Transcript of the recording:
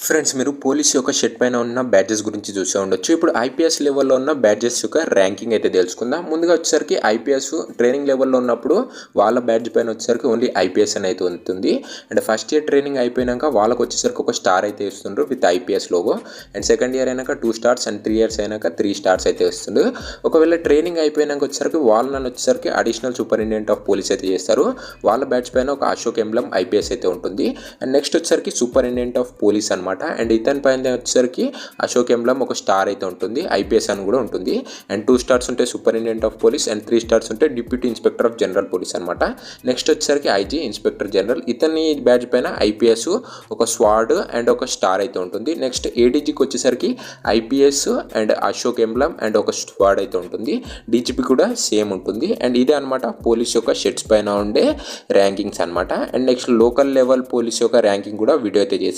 Friends మీరు police యొక్క shirt పైన ఉన్న బ్యాడ్జెస్ గురించి చూసే ఉండొచ్చు. ఇప్పుడు ఐపీఎస్ లెవెల్లో ఉన్న బ్యాడ్జెస్ యొక్క ర్యాంకింగ్ అయితే తెలుసుకుందాం. ముందుగా వచ్చేసరికి ఐపీఎస్ ట్రైనింగ్ లెవెల్లో ఉన్నప్పుడు వాళ్ళ బ్యాడ్జ్ పైన వచ్చేసరికి ఓన్లీ ఐపీఎస్ అని అయితే ఉంటుంది. అండ్ ఫస్ట్ ఇయర్ ట్రైనింగ్ అయిపోయినాక వాళ్ళకి వచ్చేసరికి ఒక స్టార్ అయితే ఇస్తుండ్రు with IPS logo. And second year అయినాక 2 స్టార్స్ అండ్ 3 ఇయర్స్ అయినాక 3 స్టార్స్ అయితే ఇస్తుండ్రు. ఒకవేళ ట్రైనింగ్ అయిపోయినాక వచ్చేసరికి వాళ్ళని వచ్చేసరికి అడిషనల్ సూపరింటెండెంట్ ఆఫ్ పోలీస్ అయితే చేస్తారు. వాళ్ళ బ్యాడ్జ్ పైన ఒక అశోక్ ఎంబ్లమ్ ఐపీఎస్ అయితే ఉంటుంది. అండ్ నెక్స్ట్ వచ్చేసరికి సూపరింటెండెంట్ ఆఫ్ పోలీస్ అనమాట. అండ్ ఇతని పైన వచ్చేసరికి అశోక్ ఎంబ్లమ్ ఒక స్టార్ అయితే ఉంటుంది, ఐపీఎస్ అని కూడా ఉంటుంది. అండ్ 2 స్టార్స్ ఉంటే superintendent of police and 3 stars ఉంటే deputy inspector of general police అనమాట. నెక్స్ట్ వచ్చేసరికి ఐజీ ఇన్స్పెక్టర్ జనరల్. ఇతని బ్యాడ్జ్ పైన ఐపీఎస్ ఒక స్వాడ్ అండ్ ఒక స్టార్ అయితే ఉంటుంది. నెక్స్ట్ ఏడీజీకి వచ్చేసరికి IPS and Ashok emblem and ఒక స్వాడ్ అయితే ఉంటుంది. డీజీపీ కూడా సేమ్ ఉంటుంది. అండ్ ఇదే అనమాట పోలీస్ యొక్క షర్ట్స్ పైన ఉండే ర్యాంకింగ్స్ అనమాట. And next local level police యొక్క ర్యాంకింగ్ కూడా వీడియో అయితే చేసి